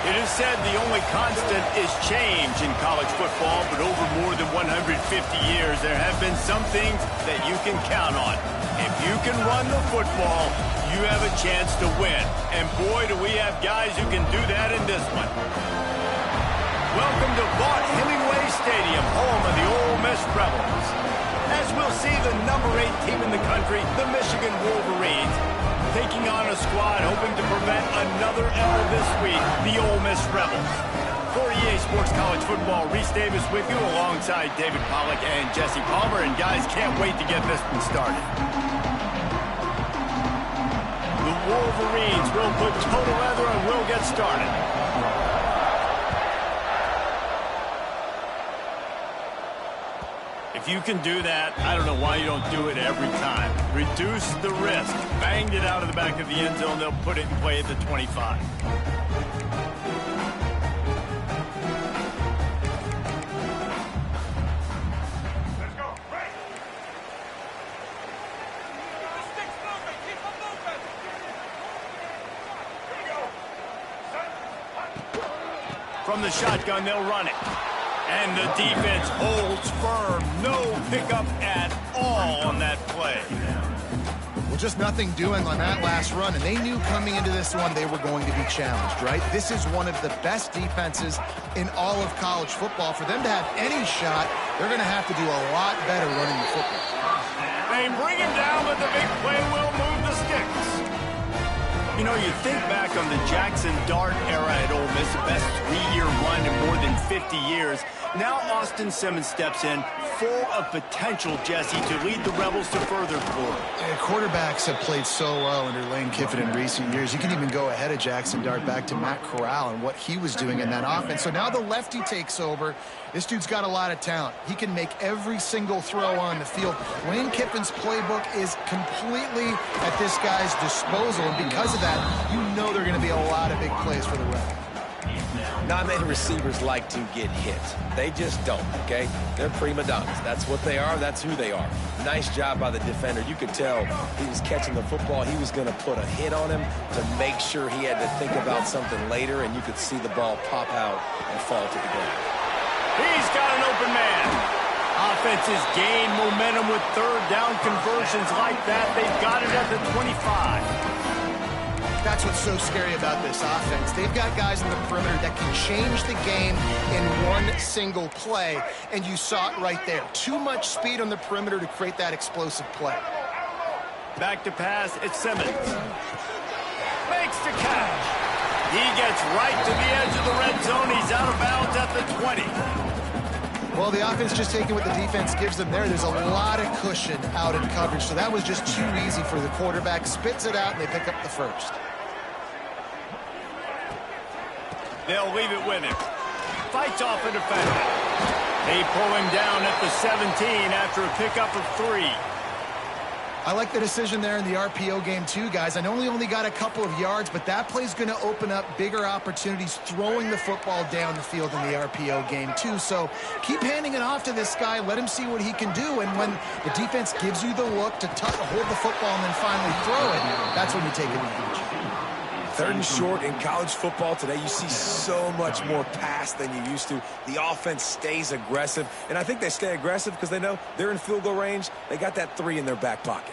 It is said the only constant is change in college football, but over more than 150 years, there have been some things that you can count on. If you can run the football, you have a chance to win. And boy, do we have guys who can do that in this one. Welcome to Vaught Hemingway Stadium, home of the Ole Miss Rebels. As we'll see the number 8 team in the country, the Michigan Wolverines, taking on a squad hoping to prevent another L this week, the Ole Miss Rebels. For EA Sports College Football, Reese Davis with you alongside David Pollack and Jesse Palmer. And guys, can't wait to get this one started. The Wolverines will put total leather and we'll get started. If you can do that, I don't know why you don't do it every time. Reduce the risk. Banged it out of the back of the end zone. They'll put it in play at the 25. Let's go. Right. The stick's moving. Keep them moving. Here we go. Set. From the shotgun, they'll run it. And the defense holds firm. No pickup at all on that play. Well, just nothing doing on that last run, and they knew coming into this one they were going to be challenged, right? This is one of the best defenses in all of college football. For them to have any shot, they're going to have to do a lot better running the football. They bring him down, but the big play will move the sticks. You know, you think back on the Jackson Dart era at Ole Miss, the best 3-year run in more than 50 years. Now Austin Simmons steps in, full of potential, Jesse, to lead the Rebels to further glory. Quarterbacks have played so well under Lane Kiffin in recent years. You can even go ahead of Jackson Dart back to Matt Corral and what he was doing in that offense. So now the lefty takes over. This dude's got a lot of talent. He can make every single throw on the field. Lane Kiffin's playbook is completely at this guy's disposal, and because of that, you know there are going to be a lot of big plays for the Rebels. Not many receivers like to get hit. They just don't, okay? They're prima donnas. That's what they are. That's who they are. Nice job by the defender. You could tell he was catching the football. He was going to put a hit on him to make sure he had to think about something later, and you could see the ball pop out and fall to the ground. He's got an open man. Offenses gain momentum with third down conversions like that. They've got it at the 25. That's what's so scary about this offense. They've got guys in the perimeter that can change the game in one single play, and you saw it right there. Too much speed on the perimeter to create that explosive play. Back to pass, it's Simmons. Makes the catch. He gets right to the edge of the red zone. He's out of bounds at the 20. Well, the offense just taking what the defense gives them there. There's a lot of cushion out in coverage, so that was just too easy for the quarterback. Spits it out, and they pick up the first. They'll leave it with him. Fights off a defender. They pull him down at the 17 after a pickup of 3. I like the decision there in the RPO game too, guys. I know he only got a couple of yards, but that play's going to open up bigger opportunities throwing the football down the field in the RPO game too. So keep handing it off to this guy. Let him see what he can do. And when the defense gives you the look to hold the football and then finally throw it, that's when you take advantage. 3rd and short in college football today, you see so much more pass than you used to. The offense stays aggressive, and I think they stay aggressive because they know they're in field goal range. They got that 3 in their back pocket.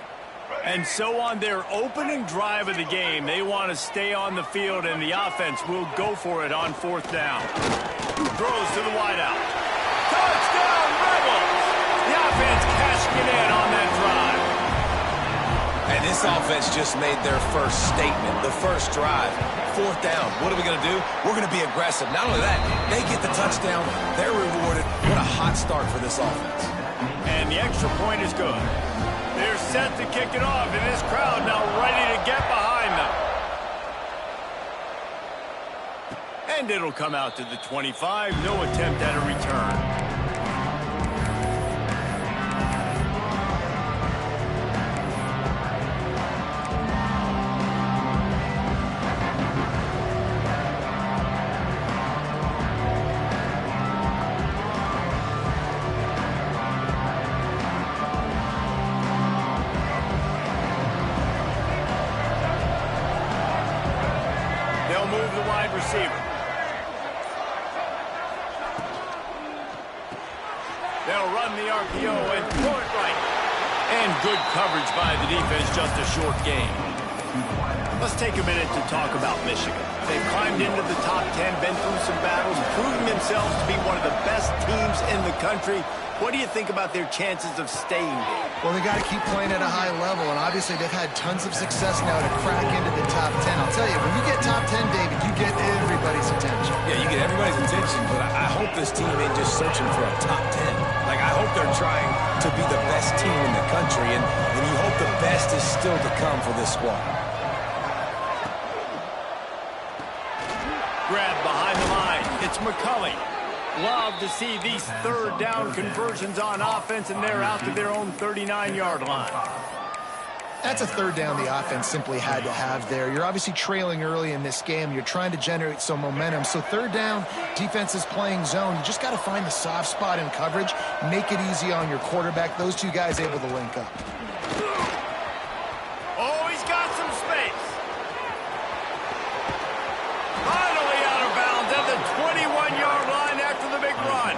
And so on their opening drive of the game, they want to stay on the field, and the offense will go for it on 4th down. Throws to the wideout. Touchdown, Rebels! The offense cashing it in on that drive. And this offense just made their first statement, the first drive. 4th down. What are we going to do? We're going to be aggressive. Not only that, they get the touchdown. They're rewarded. What a hot start for this offense. And the extra point is good. They're set to kick it off, and this crowd now ready to get behind them. And it'll come out to the 25. No attempt at a return. Receiver. They'll run the RPO and throw it right. And good coverage by the defense, just a short game. Let's take a minute to talk about Michigan. They've climbed into the top 10, been through some battles, proven themselves to be one of the best teams in the country. What do you think about their chances of staying there? Well, they got to keep playing at a high level, and obviously they've had tons of success now to crack into the top 10. I'll tell you, when you get top 10, David, you get everybody's attention. Yeah, you get everybody's attention, but I hope this team ain't just searching for a top 10. Like, I hope they're trying to be the best team in the country, and you hope the best is still to come for this squad. Grab behind the line. It's McCulley. Love to see these third down conversions on offense, and they're out to their own 39-yard line. That's a third down the offense simply had to have there. You're obviously trailing early in this game. You're trying to generate some momentum. So third down, defense is playing zone. You just got to find the soft spot in coverage, make it easy on your quarterback. Those two guys able to link up. Oh, he's got some space. Finally out of bounds at the 21-yard line after the big run.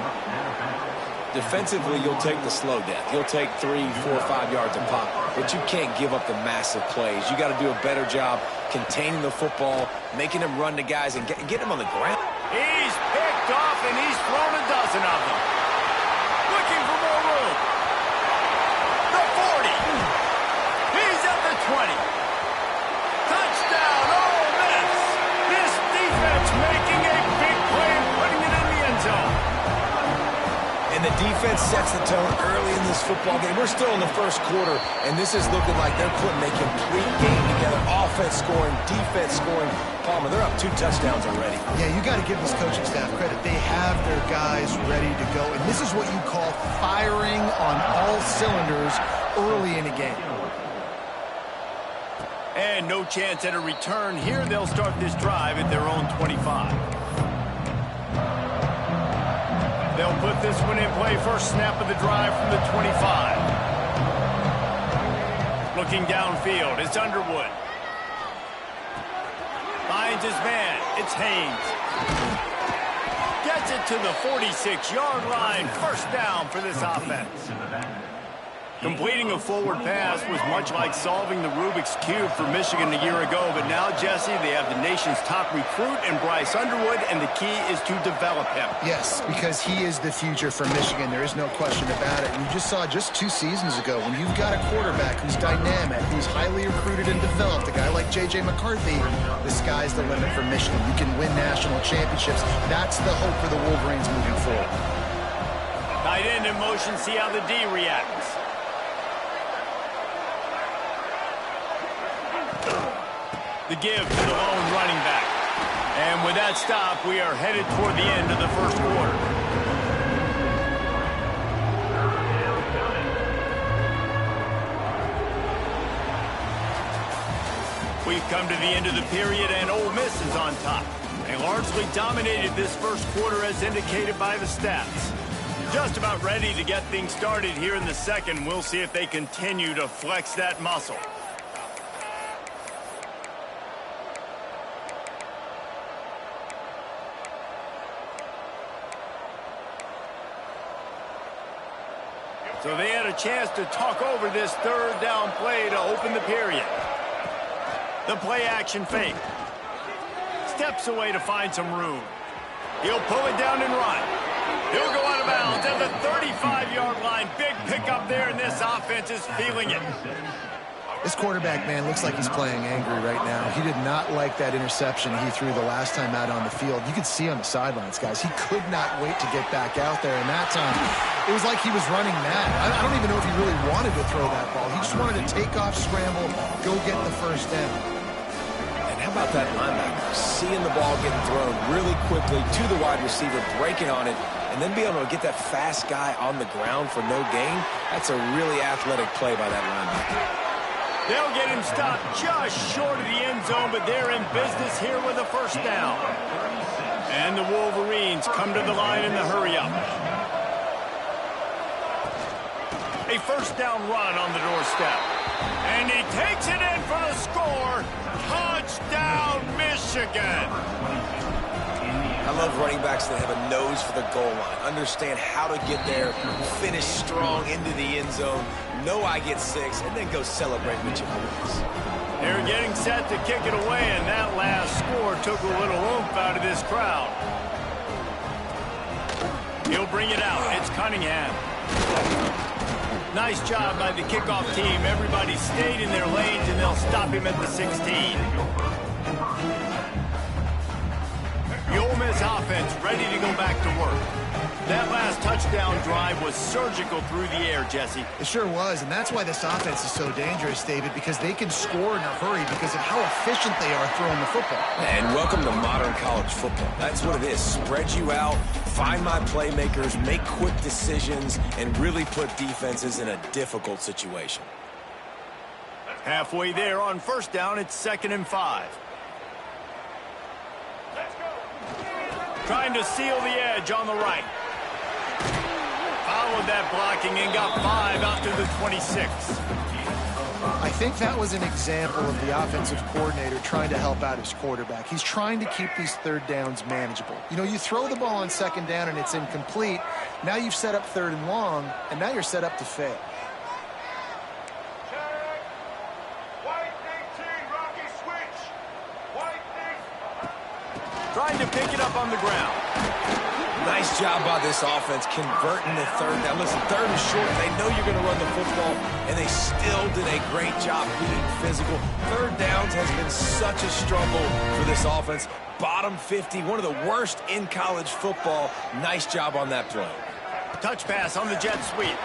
Defensively, you'll take the slow death. You'll take 3, 4, 5 yards a pop, but you can't give up the massive plays. You got to do a better job containing the football, making them run to guys, and get them on the ground. He's picked off, and he's thrown a dozen of them. Looking for more room. The 40. He's at the 20. Touchdown, Ole Miss. This defense making a big play and putting it in the end zone. And the defense sets the tone early in this football game. We're still in the first quarter, and this is looking like they're putting a complete game together. Offense scoring, defense scoring. Palmer, they're up 2 touchdowns already. Yeah, you got to give this coaching staff credit. They have their guys ready to go, and this is what you call firing on all cylinders early in a game. And no chance at a return here. They'll start this drive at their own 25. They'll put this one in play. First snap of the drive from the 25. Looking downfield, it's Underwood. Finds his man, it's Haynes. Gets it to the 46-yard line. First down for this offense. Completing a forward pass was much like solving the Rubik's Cube for Michigan a year ago, but now, Jesse, they have the nation's top recruit in Bryce Underwood, and the key is to develop him. Yes, because he is the future for Michigan. There is no question about it. You just saw just 2 seasons ago when you've got a quarterback who's dynamic, who's highly recruited and developed, a guy like J.J. McCarthy, the sky's the limit for Michigan. You can win national championships. That's the hope for the Wolverines moving forward. Tight end in motion, see how the D reacts. The give to the lone running back. And with that stop, we are headed toward the end of the first quarter. We've come to the end of the period, and Ole Miss is on top. They largely dominated this first quarter as indicated by the stats. Just about ready to get things started here in the second. We'll see if they continue to flex that muscle. So they had a chance to talk over this third down play to open the period. The play action fake. Steps away to find some room. He'll pull it down and run. He'll go out of bounds at the 35-yard line. Big pickup there, and this offense is feeling it. This quarterback, man, looks like he's playing angry right now. He did not like that interception he threw the last time out on the field. You could see on the sidelines, guys. He could not wait to get back out there, and that time, it was like he was running mad. I don't even know if he really wanted to throw that ball. He just wanted to take off, scramble, go get the first down. And how about that linebacker? Seeing the ball getting thrown really quickly to the wide receiver, breaking on it, and then be able to get that fast guy on the ground for no gain. That's a really athletic play by that linebacker. They'll get him stopped just short of the end zone, but they're in business here with a first down. And the Wolverines come to the line in the hurry-up. A first down run on the doorstep. And he takes it in for the score. Touchdown, Michigan. I love running backs that have a nose for the goal line, understand how to get there, finish strong into the end zone, know I get 6, and then go celebrate with your boys. They're getting set to kick it away, and that last score took a little oomph out of this crowd. He'll bring it out. It's Cunningham. Nice job by the kickoff team. Everybody stayed in their lanes, and they'll stop him at the 16. The Ole Miss offense ready to go back to work. That last touchdown drive was surgical through the air, Jesse. It sure was, and that's why this offense is so dangerous, David, because they can score in a hurry because of how efficient they are throwing the football. And welcome to modern college football. That's what it is. Spread you out, find my playmakers, make quick decisions, and really put defenses in a difficult situation. Halfway there on first down, it's 2nd and 5. Trying to seal the edge on the right. Followed that blocking and got 5 out to the 26. I think that was an example of the offensive coordinator trying to help out his quarterback. He's trying to keep these third downs manageable. You know, you throw the ball on 2nd down and it's incomplete. Now you've set up 3rd and long, and now you're set up to fail. Trying to pick it up on the ground. Nice job by this offense converting the 3rd down. Listen, 3rd and short, they know you're going to run the football, and they still did a great job being physical. 3rd downs has been such a struggle for this offense. Bottom 50, one of the worst in college football. Nice job on that play. Touch pass on the jet sweep.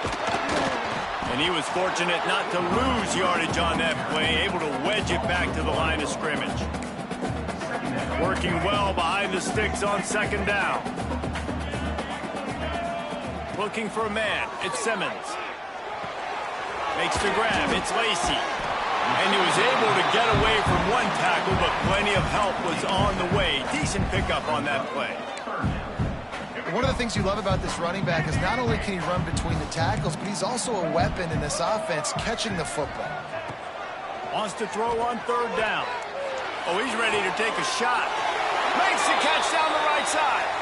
And he was fortunate not to lose yardage on that play, able to wedge it back to the line of scrimmage. Working well behind the sticks on 2nd down. Looking for a man. It's Simmons. Makes the grab. It's Lacey. And he was able to get away from one tackle, but plenty of help was on the way. Decent pickup on that play. One of the things you love about this running back is not only can he run between the tackles, but he's also a weapon in this offense catching the football. Wants to throw on 3rd down. Oh, he's ready to take a shot. Makes the catch down the right side.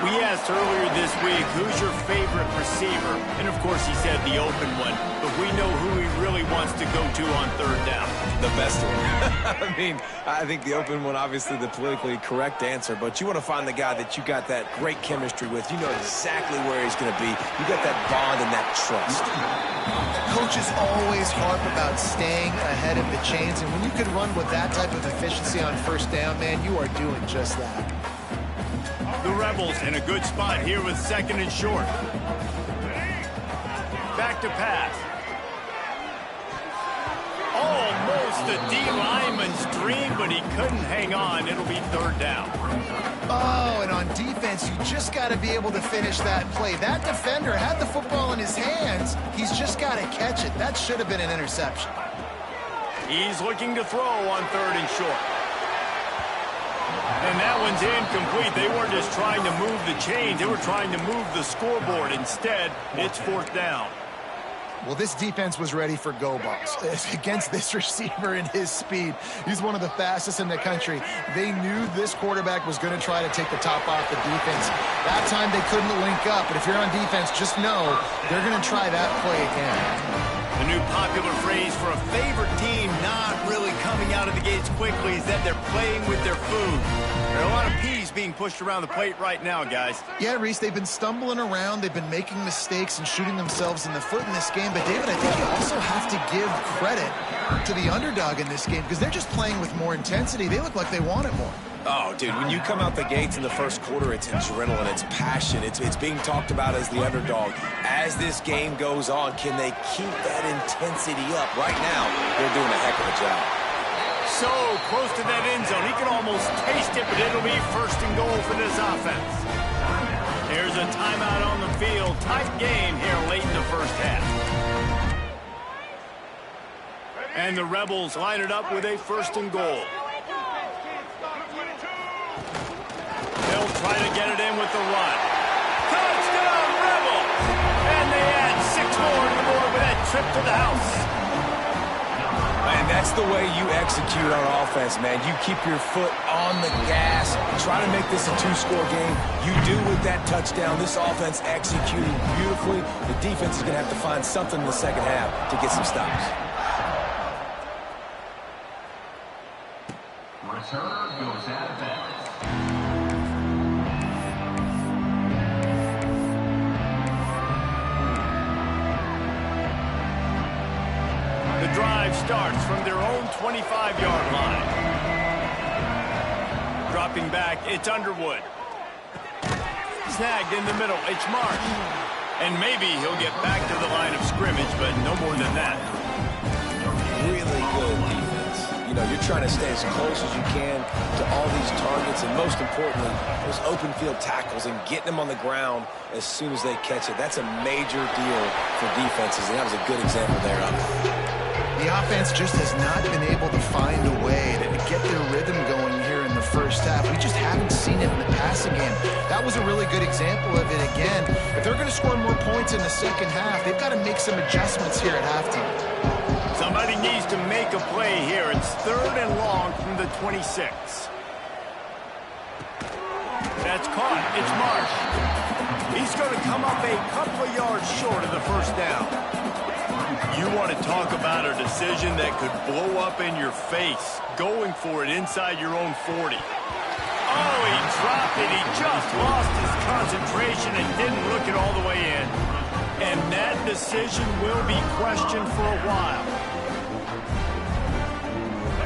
We asked earlier this week, who's your favorite receiver? And, of course, he said the open one. But we know who he really wants to go to on 3rd down. The best one. I mean, I think the open one, obviously the politically correct answer, but you want to find the guy that you got that great chemistry with. You know exactly where he's going to be. You got that bond and that trust. Coaches always harp about staying ahead of the chains, and when you can run with that type of efficiency on 1st down, man, you are doing just that. The Rebels in a good spot here with 2nd and short. Back to pass. Almost a D-lineman's dream, but he couldn't hang on. It'll be 3rd down. Oh, and on defense, you just got to be able to finish that play. That defender had the football in his hands. He's just got to catch it. That should have been an interception. He's looking to throw on 3rd and short. And that one's incomplete. They weren't just trying to move the chains. They were trying to move the scoreboard. Instead, it's 4th down. Well, this defense was ready for go balls against this receiver and his speed. He's one of the fastest in the country. They knew this quarterback was going to try to take the top off the defense. That time they couldn't link up, but if you're on defense, just know they're going to try that play again. The new popular phrase for a favorite team not really coming out of the gates quickly is that they're playing with their food. There are a lot of peas being pushed around the plate right now, guys. Yeah, Reese, they've been stumbling around. They've been making mistakes and shooting themselves in the foot in this game. But, David, I think you also have to give credit to the underdog in this game because they're just playing with more intensity. They look like they want it more. Oh, dude, when you come out the gates in the 1st quarter, it's adrenaline, it's passion, it's being talked about as the underdog. As this game goes on, can they keep that intensity up? Right now, they're doing a heck of a job. So close to that end zone. He can almost taste it, but it'll be 1st and goal for this offense. There's a timeout on the field. Tight game here late in the 1st half. And the Rebels line it up with a 1st and goal. They'll try to get it in with the run. Touchdown, Rebels! And they add 6 more to the board with that trip to the house. And that's That's the way you execute on offense, man. You keep your foot on the gas, try to make this a two-score game. You do with that touchdown. This offense executing beautifully. The defense is going to have to find something in the second half to get some stops. Return goes out of bounds. The drive starts from their own 25-yard line. Dropping back, it's Underwood. Snagged in the middle, it's Marsh. And maybe he'll get back to the line of scrimmage, but no more than that. Really good defense. You know, you're trying to stay as close as you can to all these targets, and most importantly, those open field tackles and getting them on the ground as soon as they catch it. That's a major deal for defenses, and that was a good example there of it. The offense just has not been able to find a way to get their rhythm going here in the first half. We just haven't seen it in the passing game. That was a really good example of it again. If they're going to score more points in the second half, they've got to make some adjustments here at halftime. Somebody needs to make a play here. It's 3rd and long from the 26. That's caught. It's Marsh. He's going to come up a couple of yards short of the first down. You want to talk about a decision that could blow up in your face, going for it inside your own 40. Oh, he dropped it. He just lost his concentration and didn't look it all the way in. And that decision will be questioned for a while.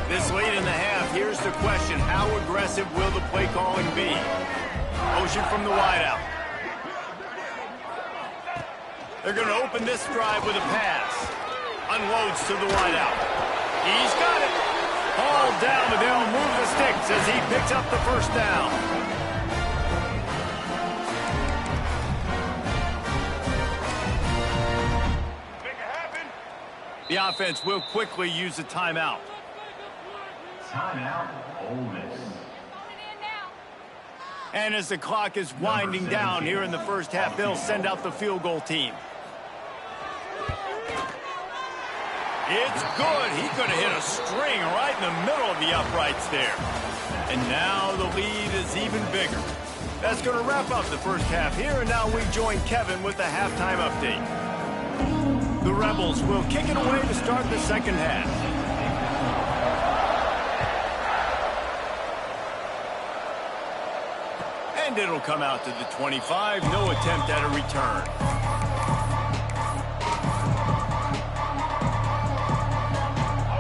This late in the half, here's the question. How aggressive will the play calling be? Motion from the wideout. They're going to open this drive with a pass. Unloads to the wideout. He's got it. Ball down, but they'll move the sticks as he picks up the first down. Make it happen. The offense will quickly use a timeout. Timeout, Ole Miss. And as the clock is winding down here in the first half, they'll send out the field goal team. It's good. He could have hit a string right in the middle of the uprights there. And now the lead is even bigger. That's going to wrap up the first half here, and now we join Kevin with the halftime update. The Rebels will kick it away to start the second half. And it'll come out to the 25. No attempt at a return.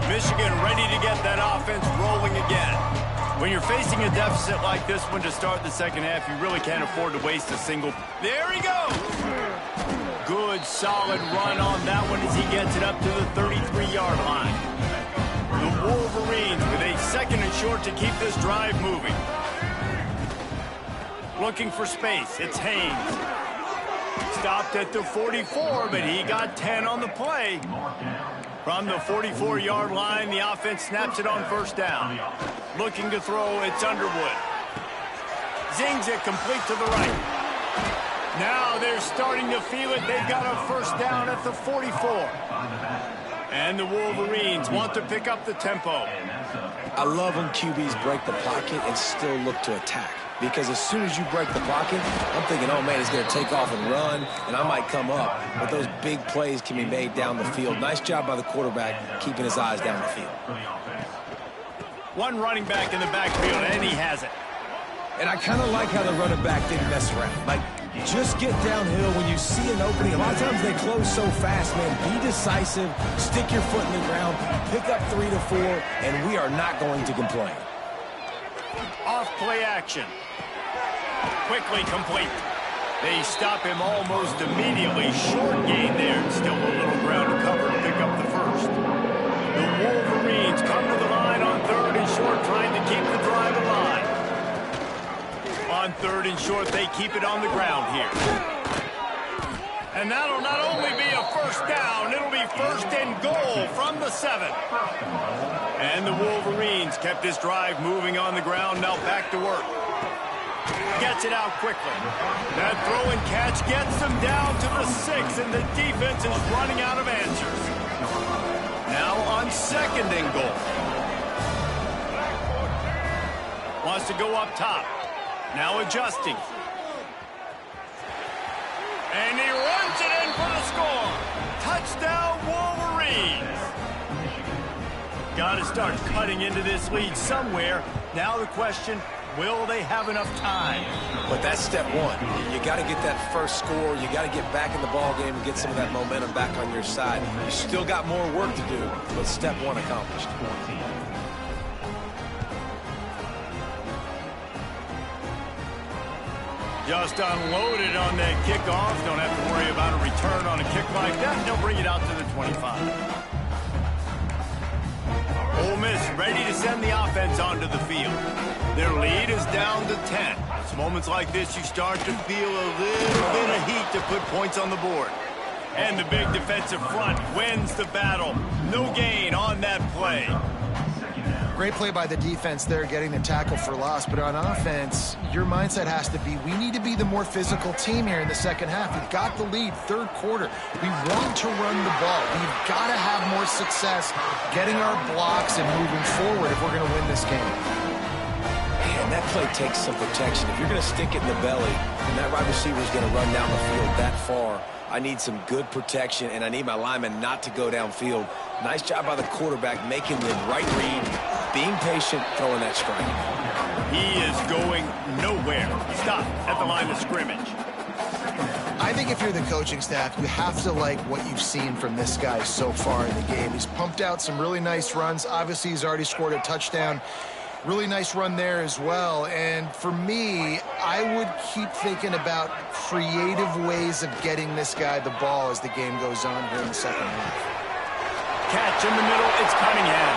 Michigan ready to get that offense rolling again. When you're facing a deficit like this one to start the second half, you really can't afford to waste a single. There he goes! Good, solid run on that one as he gets it up to the 33-yard line. The Wolverines with a 2nd and short to keep this drive moving. Looking for space. It's Haynes. Stopped at the 44, but he got 10 on the play. From the 44-yard line, the offense snaps it on first down. Looking to throw, it's Underwood. Zings it complete to the right. Now they're starting to feel it. They've got a first down at the 44. And the Wolverines want to pick up the tempo. I love when QBs break the pocket and still look to attack. Because as soon as you break the pocket, I'm thinking, oh, man, he's going to take off and run, and I might come up. But those big plays can be made down the field. Nice job by the quarterback keeping his eyes down the field. One running back in the backfield, and he has it. And I kind of like how the running back didn't mess around. Like, just get downhill when you see an opening. A lot of times they close so fast, man. Be decisive, stick your foot in the ground, pick up 3 to 4, and we are not going to complain. Off play action. Quickly complete. They stop him almost immediately. Short gain there, and still a little ground to cover to pick up the first. The Wolverines come to the line on 3rd and short, trying to keep the drive alive. On 3rd and short, they keep it on the ground here. And that'll not only be a first down, it'll be 1st and goal from the 7. And the Wolverines kept this drive moving on the ground, now back to work. Gets it out quickly. That throw and catch gets them down to the 6, and the defense is running out of answers. Now on second and goal. Wants to go up top. Now adjusting. And he runs it in for the score. Touchdown, Wolverines. Got to start cutting into this lead somewhere. Now the question, will they have enough time? But that's step one. You got to get that first score. You got to get back in the ball game and get some of that momentum back on your side. You still got more work to do, but step one accomplished. Just unloaded on that kickoff. Don't have to worry about a return on a kick like that. They'll bring it out to the 25. Ole Miss ready to send the offense onto the field. Their lead is down to 10. It's moments like this you start to feel a little bit of heat to put points on the board. And the big defensive front wins the battle. No gain on that play. Great play by the defense there, getting the tackle for loss. But on offense, your mindset has to be, we need to be the more physical team here in the second half. We've got the lead, third quarter. We want to run the ball. We've got to have more success getting our blocks and moving forward if we're going to win this game. Man, that play takes some protection. If you're going to stick it in the belly, and that wide receiver is going to run down the field that far, I need some good protection, and I need my lineman not to go downfield. Nice job by the quarterback making the right read, being patient, throwing that strike. He is going nowhere. Stop at the line of scrimmage. I think if you're the coaching staff, you have to like what you've seen from this guy so far in the game. He's pumped out some really nice runs. Obviously, he's already scored a touchdown. Really nice run there as well. And for me, I would keep thinking about creative ways of getting this guy the ball as the game goes on here in the second half. Catch in the middle, it's Cunningham.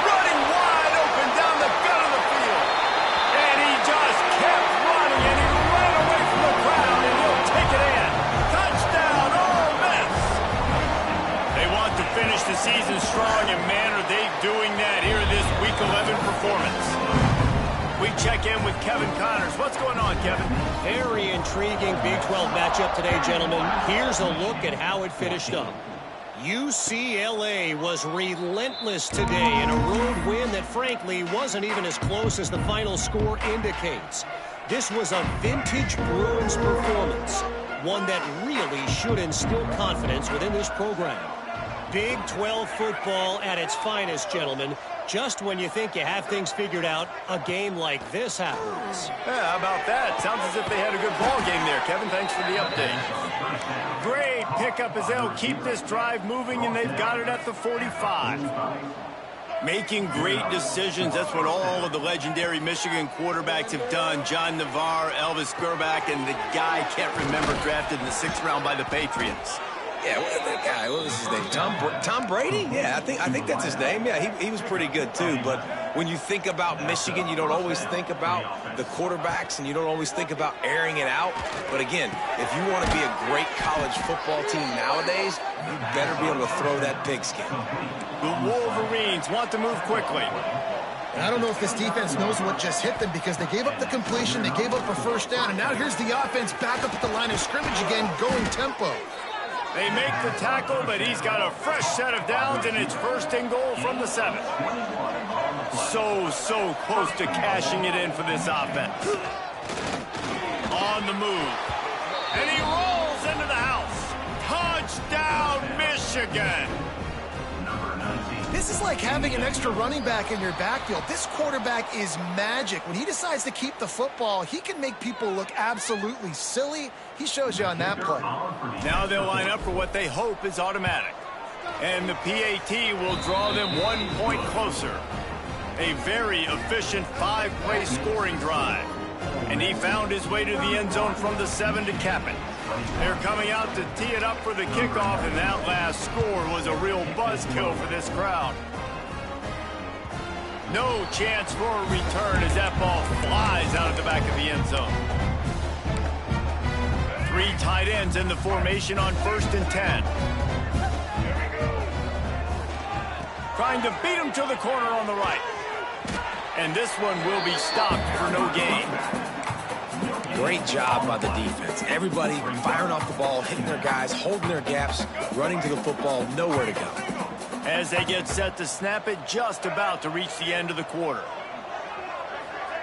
Running wide open down the gut of the field. And he just kept running, and he ran away from the crowd, and he'll take it in. Touchdown, Ole Miss. They want to finish the season strong, and man, are they doing that here this Week 11 performance. We check in with Kevin Connors. What's going on, Kevin? Very intriguing Big 12 matchup today, gentlemen. Here's a look at how it finished up. UCLA was relentless today in a road win that, frankly, wasn't even as close as the final score indicates. This was a vintage Bruins performance, one that really should instill confidence within this program. Big 12 football at its finest, gentlemen. Just when you think you have things figured out, a game like this happens. Yeah, how about that? Sounds as if they had a good ball game there, Kevin. Thanks for the update. Great pickup as they'll keep this drive moving, and they've got it at the 45. Making great decisions. That's what all of the legendary Michigan quarterbacks have done. John Navarre, Elvis Gerbach, and the guy, can't remember, drafted in the 6th round by the Patriots. Yeah, that guy, what was his name? Tom Brady? Yeah, I think that's his name. Yeah, he was pretty good too. But when you think about Michigan, you don't always think about the quarterbacks, and you don't always think about airing it out. But again, if you want to be a great college football team nowadays, you better be able to throw that pigskin. The Wolverines want to move quickly. And I don't know if this defense knows what just hit them, because they gave up the completion, they gave up a first down, and now here's the offense back up at the line of scrimmage again, going tempo. They make the tackle, but he's got a fresh set of downs, and it's 1st and goal from the 7. So close to cashing it in for this offense. On the move. And he rolls into the house. Touchdown, Michigan. This is like having an extra running back in your backfield. This quarterback is magic. When he decides to keep the football, he can make people look absolutely silly. He shows you on that play. Now they'll line up for what they hope is automatic. And the PAT will draw them 1 point closer. A very efficient 5-play scoring drive. And he found his way to the end zone from the 7 to cap it. They're coming out to tee it up for the kickoff, and that last score was a real buzzkill for this crowd. No chance for a return as that ball flies out of the back of the end zone. 3 tight ends in the formation on 1st and 10. Trying to beat him to the corner on the right. And this one will be stopped for no gain. Great job by the defense. Everybody firing off the ball, hitting their guys, holding their gaps, running to the football, nowhere to go. as they get set to snap it, just about to reach the end of the quarter.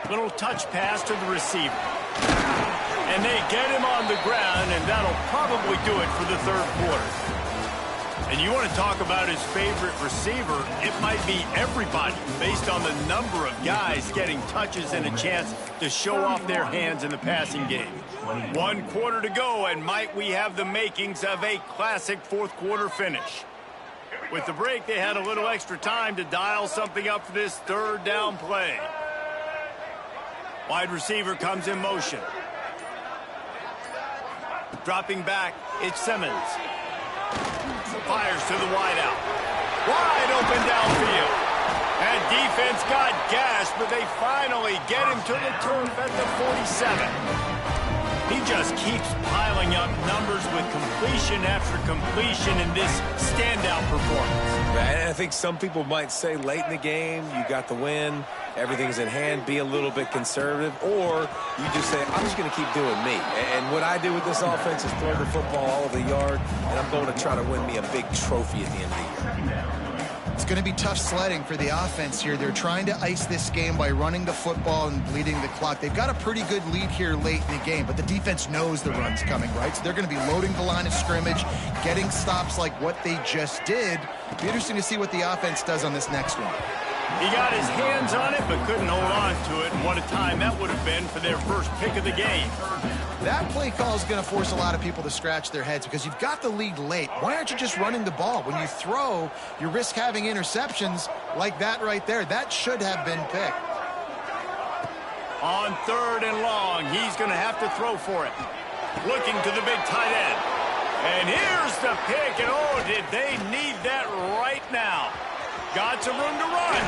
Little touch pass to the receiver. And they get him on the ground, and that'll probably do it for the third quarter. And you want to talk about his favorite receiver, it might be everybody based on the number of guys getting touches and a chance to show off their hands in the passing game. 1 quarter to go, and might we have the makings of a classic fourth quarter finish. With the break, they had a little extra time to dial something up for this third down play. Wide receiver comes in motion. Dropping back, it's Simmons. Fires to the wideout. Wide open downfield. And defense got gashed, but they finally get him to the turf at the 47. He just keeps piling up numbers with completion after completion in this standout performance. And I think some people might say late in the game, you got the win, everything's in hand, be a little bit conservative, or you just say, I'm just going to keep doing me. And what I do with this offense is throw the football all over the yard, and I'm going to try to win me a big trophy at the end of the year. It's going to be tough sledding for the offense here. They're trying to ice this game by running the football and bleeding the clock. They've got a pretty good lead here late in the game, but the defense knows the run's coming, right? So they're going to be loading the line of scrimmage, getting stops like what they just did. It'll be interesting to see what the offense does on this next one. He got his hands on it, but couldn't hold on to it, and what a time that would have been for their first pick of the game. That play call is going to force a lot of people to scratch their heads because you've got the lead late. Why aren't you just running the ball? When you throw, you risk having interceptions like that right there. That should have been picked. On 3rd and long, he's going to have to throw for it. Looking to the big tight end. And here's the pick, and oh, did they need that right now. Got some room to run.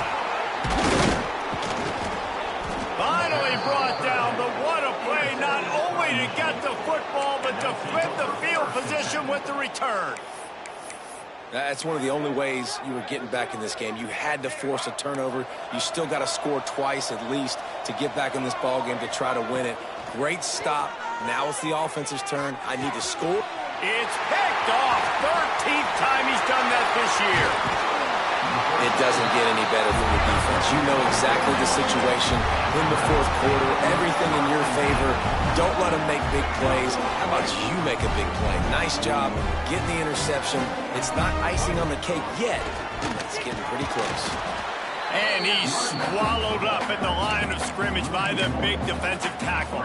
Finally brought down, but what a play, not only to get the football, but to flip the field position with the return. That's one of the only ways you were getting back in this game. You had to force a turnover. You still got to score twice at least to get back in this ball game to try to win it. Great stop. Now it's the offense's turn. I need to score. It's picked off. 13th time he's done that this year. It doesn't get any better from the defense. You know exactly the situation in the fourth quarter. Everything in your favor. Don't let them make big plays. How about you make a big play? Nice job getting the interception. It's not icing on the cake yet, but it's getting pretty close. And he's swallowed up at the line of scrimmage by the big defensive tackle.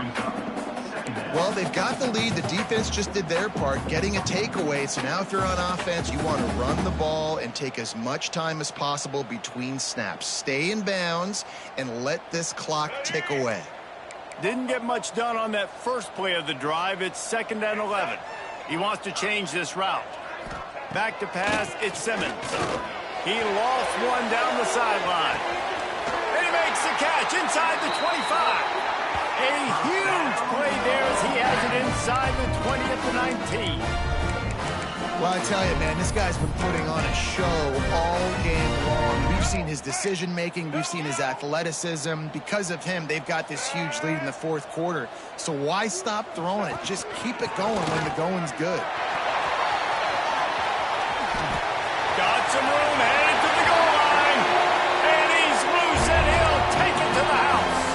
Well, they've got the lead. The defense just did their part, getting a takeaway. So now if you're on offense, you want to run the ball and take as much time as possible between snaps. Stay in bounds and let this clock tick away. Didn't get much done on that first play of the drive. It's 2nd and 11. He wants to change this route. Back to pass, it's Simmons. He lost one down the sideline. And he makes the catch inside the 25. A huge play there as he has it inside the 20 at the 19. Well, I tell you, man, this guy's been putting on a show all game long. We've seen his decision-making. We've seen his athleticism. Because of him, they've got this huge lead in the fourth quarter. So why stop throwing it? Just keep it going when the going's good. Got some room, headed to the goal line. And he's loose, and he'll take it to the house.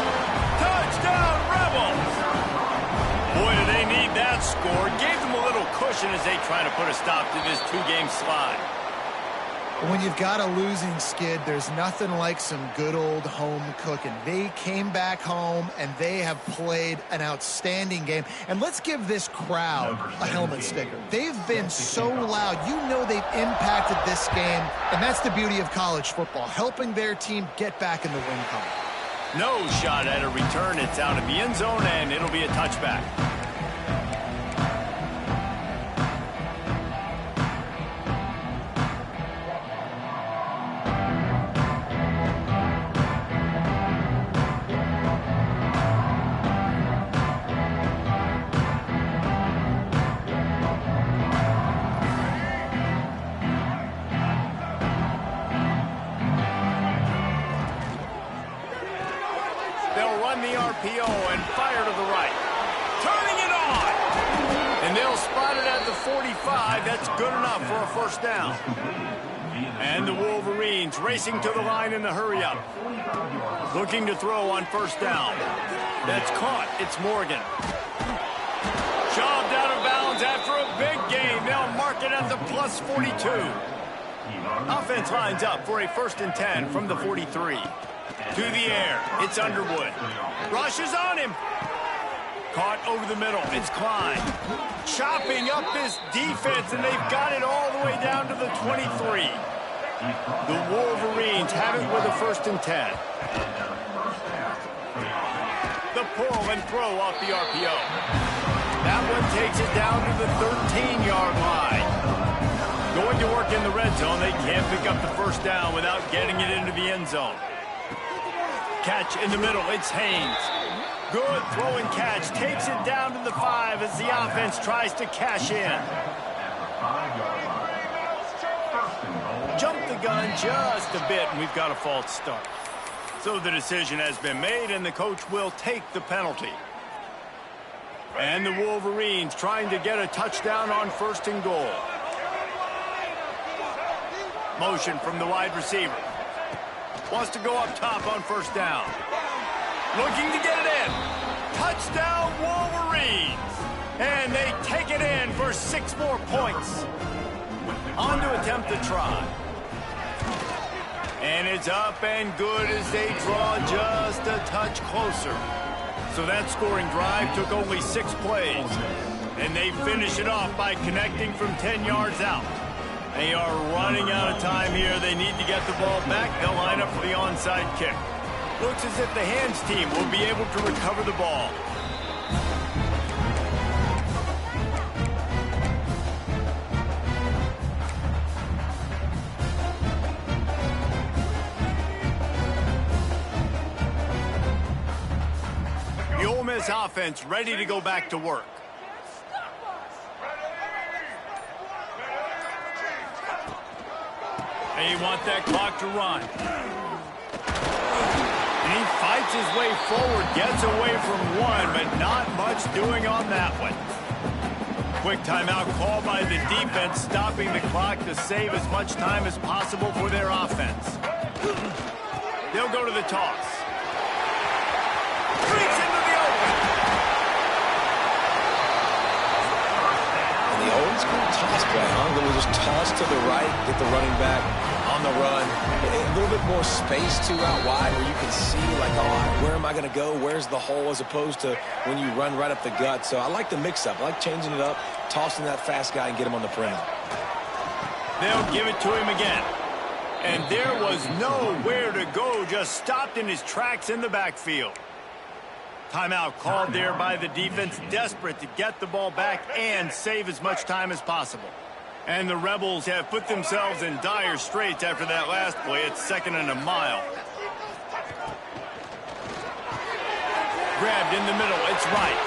Touchdown, Rebels. Boy, do they need that score. Gave them a little cushion as they try to put a stop to this two-game slide. When you've got a losing skid, there's nothing like some good old home cooking. They came back home, and they have played an outstanding game. And let's give this crowd a helmet sticker. They've been so loud. You know they've impacted this game, and that's the beauty of college football, helping their team get back in the win column. No shot at a return. It's out of the end zone, and it'll be a touchback. And fire to the right. Turning it on. And they'll spot it at the 45. That's good enough for a first down. And the Wolverines racing to the line in the hurry-up. Looking to throw on first down. That's caught. It's Morgan. Shoved out of bounds after a big gain. They'll mark it at the plus 42. Offense lines up for a 1st and 10 from the 43. To the air. It's Underwood. Rushes on him. Caught over the middle. It's Klein. Chopping up this defense, and they've got it all the way down to the 23. The Wolverines have it with a 1st and 10. The pull and throw off the RPO. That one takes it down to the 13-yard line. Going to work in the red zone. They can't pick up the first down without getting it into the end zone. Catch in the middle. It's Haynes. Good throw and catch. Takes it down to the 5 as the offense tries to cash in. Jumped the gun just a bit, and we've got a false start. So the decision has been made, and the coach will take the penalty. And the Wolverines trying to get a touchdown on 1st and goal. Motion from the wide receiver. Wants to go up top on first down. Looking to get it in. Touchdown, Wolverines. And they take it in for 6 more points. On to attempt the try. And it's up and good as they draw just a touch closer. So that scoring drive took only 6 plays. And they finish it off by connecting from 10 yards out. They are running out of time here. They need to get the ball back. They'll line up for the onside kick. Looks as if the hands team will be able to recover the ball. The Ole Miss offense ready to go back to work. They want that clock to run. And he fights his way forward, gets away from one, but not much doing on that one. Quick timeout call by the defense, stopping the clock to save as much time as possible for their offense. They'll go to the toss. Streaks into the open. The old school toss play, huh? They just toss to the right, get the running back on the run. A little bit more space, too, out wide where you can see, like, oh, where am I going to go? Where's the hole? As opposed to when you run right up the gut. So I like the mix-up. I like changing it up, tossing that fast guy and get him on the perimeter. They'll give it to him again. And there was nowhere to go, just stopped in his tracks in the backfield. Timeout called there by the defense, desperate to get the ball back and save as much time as possible. And the Rebels have put themselves in dire straits after that last play. It's 2nd and a mile. Grabbed in the middle. It's right.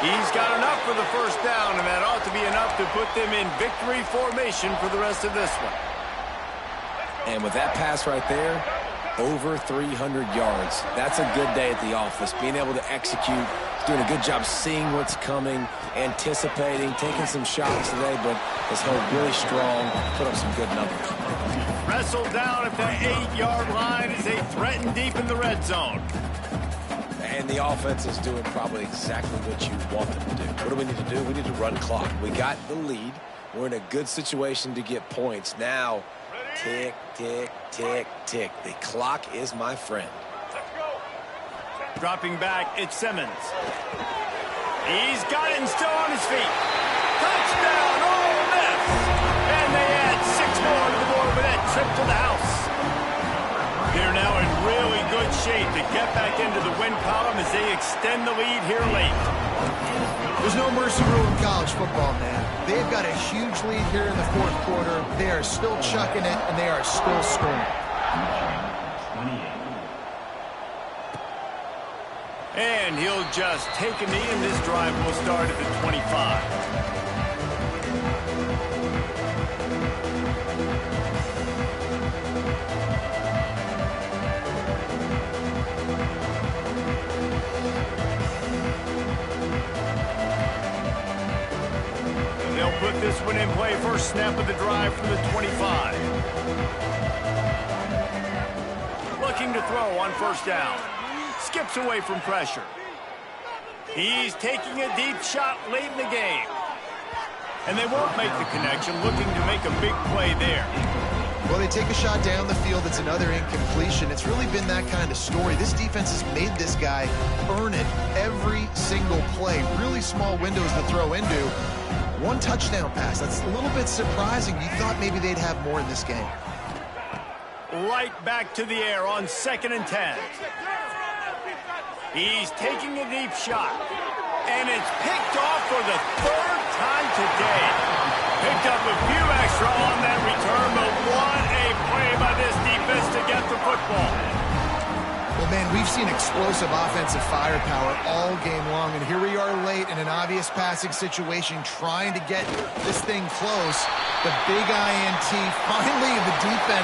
He's got enough for the first down, and that ought to be enough to put them in victory formation for the rest of this one. And with that pass right there, over 300 yards. That's a good day at the office. Being able to execute, doing a good job seeing what's coming, anticipating, taking some shots today, but has held really strong, put up some good numbers. Wrestled down at the 8-yard line as they threaten deep in the red zone. And the offense is doing probably exactly what you want them to do. What do we need to do? We need to run clock. We got the lead. We're in a good situation to get points. Now, tick, tick, tick, tick. The clock is my friend. Dropping back, it's Simmons. He's got it and still on his feet. Touchdown, Ole Miss! And they add 6 more to the board with that trip to the house. They're now in really good shape to get back into the win column as they extend the lead here late. There's no mercy rule in college football, man. They've got a huge lead here in the 4th quarter. They are still chucking it, and they are still scoring. And he'll just take a knee, and this drive will start at the 25. They'll put this one in play. First snap of the drive from the 25. looking to throw on first down. Skips away from pressure. He's taking a deep shot late in the game. And they won't make the connection, looking to make a big play there. Well, they take a shot down the field. It's another incompletion. It's really been that kind of story. This defense has made this guy earn it every single play. Really small windows to throw into. One touchdown pass. That's a little bit surprising. You thought maybe they'd have more in this game. Right back to the air on 2nd and 10. He's taking a deep shot. And it's picked off for the 3rd time today. Picked up a few extra on that return, but what a play by this defense to get the football. Well, man, we've seen explosive offensive firepower all game long, and here we are late in an obvious passing situation trying to get this thing close. The big INT, finally the defense